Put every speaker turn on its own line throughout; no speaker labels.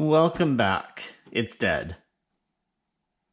Welcome back. It's dead.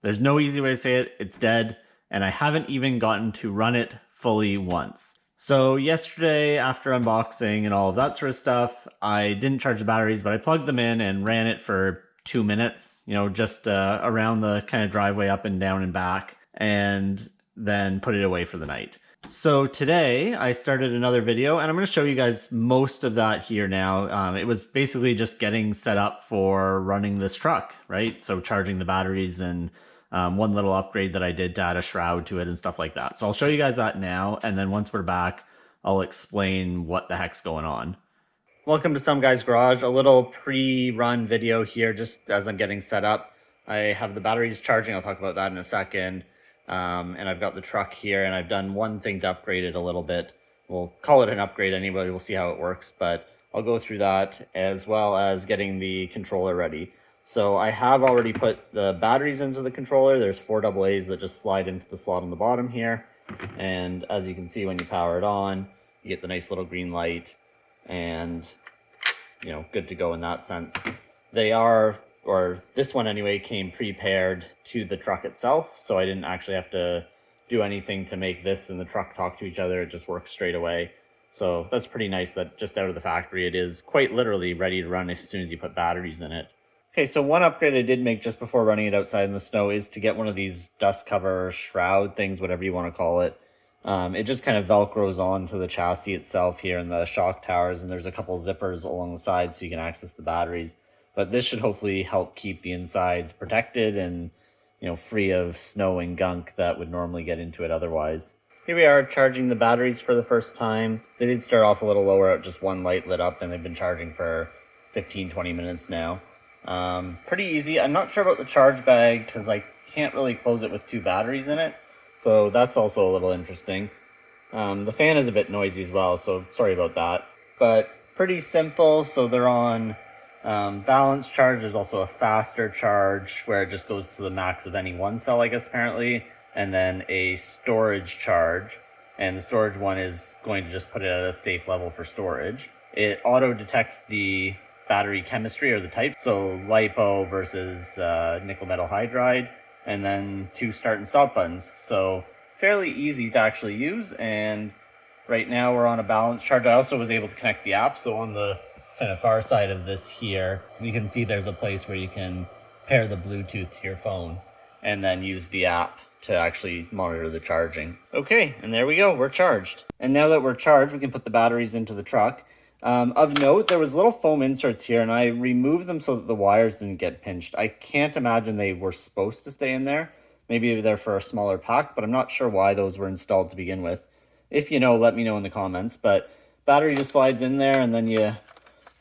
There's no easy way to say it. It's dead, and I haven't even gotten to run it fully once. So yesterday, after unboxing and all of that sort of stuff, I didn't charge the batteries, but I plugged them in and ran it for 2 minutes, just around the kind of driveway up and down and back, and then put it away for the night. So today I started another video and I'm going to show you guys most of that here now. It was basically just getting set up for running this truck, right? So charging the batteries and one little upgrade that I did to add a shroud to it and stuff like that. So I'll show you guys that now, and then once we're back, I'll explain what the heck's going on. Welcome to Some Guy's Garage, a little pre-run video here just as I'm getting set up. I have the batteries charging, I'll talk about that in a second. And I've got the truck here, and I've done one thing to upgrade it a little bit. We'll call it an upgrade anyway, we'll see how it works, but I'll go through that as well as getting the controller ready. So I have already put the batteries into the controller. There's 4 AA's that just slide into the slot on the bottom here. And as you can see, when you power it on, you get the nice little green light and, good to go in that sense. They are, or this one anyway, came pre-paired to the truck itself, so I didn't actually have to do anything to make this and the truck talk to each other. It just works straight away. So that's pretty nice that just out of the factory it is quite literally ready to run as soon as you put batteries in it. Okay, so one upgrade I did make just before running it outside in the snow is to get one of these dust cover shroud things, whatever you want to call it. It just kind of velcros onto the chassis itself here and the shock towers, and there's a couple zippers along the sides so you can access the batteries. But this should hopefully help keep the insides protected and, free of snow and gunk that would normally get into it otherwise. Here we are charging the batteries for the first time. They did start off a little lower, just one light lit up, and they've been charging for 15-20 minutes now. Pretty easy. I'm not sure about the charge bag because I can't really close it with 2 batteries in it. So that's also a little interesting. The fan is a bit noisy as well, so sorry about that. But pretty simple. So they're on balance charge. There's also a faster charge where it just goes to the max of any one cell, I guess, apparently. And then a storage charge. And the storage one is going to just put it at a safe level for storage. It auto detects the battery chemistry or the type. So LiPo versus nickel metal hydride. And then 2 start and stop buttons. So fairly easy to actually use. And right now we're on a balance charge. I also was able to connect the app. So on the kind of far side of this here, you can see there's a place where you can pair the Bluetooth to your phone and then use the app to actually monitor the charging. Okay, and there we go, we're charged. And now that we're charged, we can put the batteries into the truck. Of note, there was little foam inserts here, and I removed them so that the wires didn't get pinched. I can't imagine they were supposed to stay in there. Maybe they're for a smaller pack, but I'm not sure why those were installed to begin with. If you know, let me know in the comments. But battery just slides in there, and then you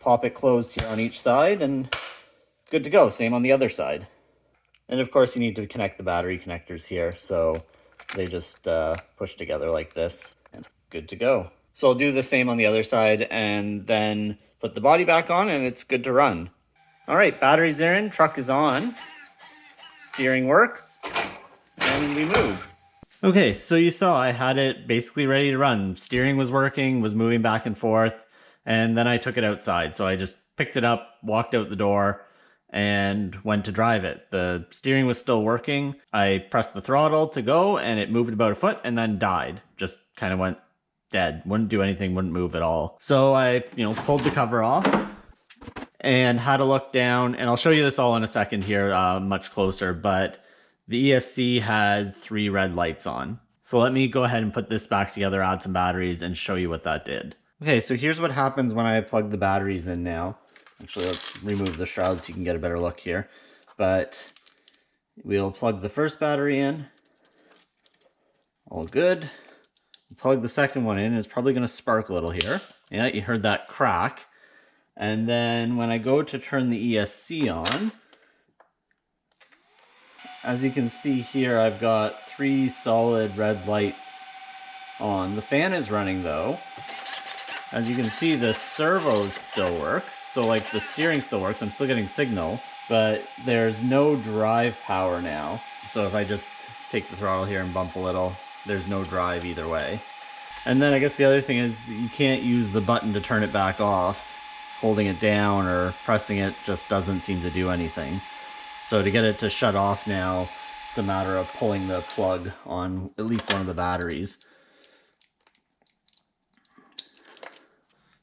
pop it closed here on each side, and good to go. Same on the other side. And of course, you need to connect the battery connectors here, so they just push together like this, and good to go. So I'll do the same on the other side and then put the body back on, and it's good to run. All right, batteries are in, truck is on, steering works, and we move. Okay, so you saw I had it basically ready to run. Steering was working, was moving back and forth, and then I took it outside. So I just picked it up, walked out the door, and went to drive it. The steering was still working. I pressed the throttle to go, and it moved about a foot and then died. Just kind of went dead. Wouldn't do anything, wouldn't move at all. So I, pulled the cover off and had a look down, and I'll show you this all in a second here, much closer, but the ESC had 3 red lights on. So let me go ahead and put this back together, add some batteries, and show you what that did. Okay, so here's what happens when I plug the batteries in now. Actually, let's remove the shroud so you can get a better look here. But we'll plug the first battery in. All good. Plug the second one in. It's probably going to spark a little here. Yeah, you heard that crack. And then when I go to turn the ESC on, as you can see here, I've got 3 solid red lights on. The fan is running though. As you can see, the servos still work. So like the steering still works. I'm still getting signal, but there's no drive power now. So if I just take the throttle here and bump a little, there's no drive either way. And then I guess the other thing is you can't use the button to turn it back off. holding it down or pressing it just doesn't seem to do anything. So to get it to shut off now, it's a matter of pulling the plug on at least one of the batteries.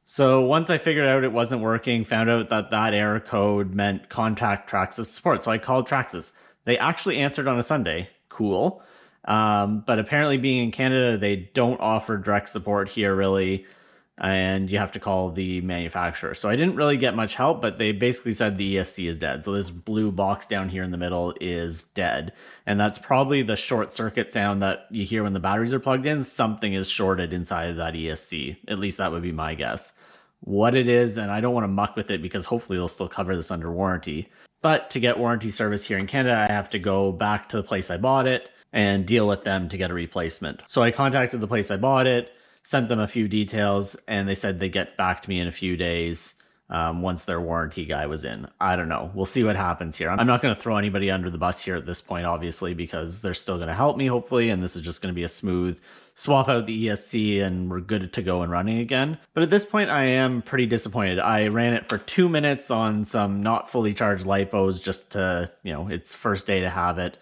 So once I figured out it wasn't working, found out that that error code meant contact Traxxas support. So I called Traxxas. They actually answered on a Sunday. Cool. But apparently being in Canada, they don't offer direct support here really, and you have to call the manufacturer. So I didn't really get much help, but they basically said the ESC is dead. So this blue box down here in the middle is dead. And that's probably the short circuit sound that you hear when the batteries are plugged in. Something is shorted inside of that ESC. At least that would be my guess. What it is, and I don't want to muck with it because hopefully they'll still cover this under warranty. But to get warranty service here in Canada, I have to go back to the place I bought it and deal with them to get a replacement. So I contacted the place I bought it, sent them a few details, and they said they'd get back to me in a few days once their warranty guy was in. I don't know. We'll see what happens here. I'm not going to throw anybody under the bus here at this point, obviously, because they're still going to help me, hopefully, and this is just going to be a smooth swap out the ESC and we're good to go and running again. But at this point, I am pretty disappointed. I ran it for 2 minutes on some not fully charged LiPos just to, it's first day to have it.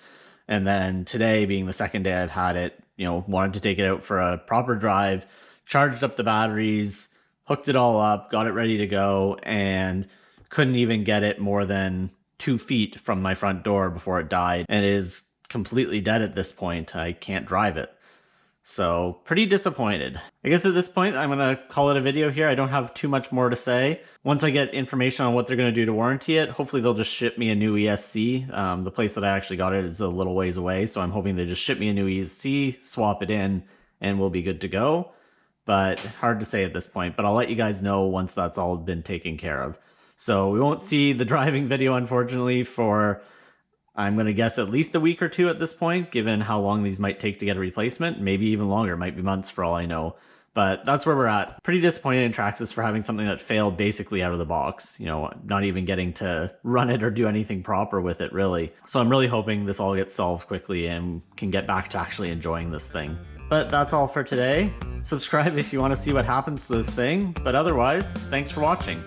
And then today, being the second day I've had it, wanted to take it out for a proper drive, charged up the batteries, hooked it all up, got it ready to go, and couldn't even get it more than 2 feet from my front door before it died, and it is completely dead at this point. I can't drive it. So pretty disappointed. I guess at this point, I'm going to call it a video here. I don't have too much more to say. Once I get information on what they're going to do to warranty it, hopefully they'll just ship me a new ESC. The place that I actually got it is a little ways away, so I'm hoping they just ship me a new ESC, swap it in, and we'll be good to go. But hard to say at this point, but I'll let you guys know once that's all been taken care of. So we won't see the driving video, unfortunately, for I'm going to guess at least a week or two at this point, given how long these might take to get a replacement. Maybe even longer, might be months for all I know. But that's where we're at. Pretty disappointed in Traxxas for having something that failed basically out of the box. Not even getting to run it or do anything proper with it, really. So I'm really hoping this all gets solved quickly and can get back to actually enjoying this thing. But that's all for today. Subscribe if you want to see what happens to this thing. But otherwise, thanks for watching.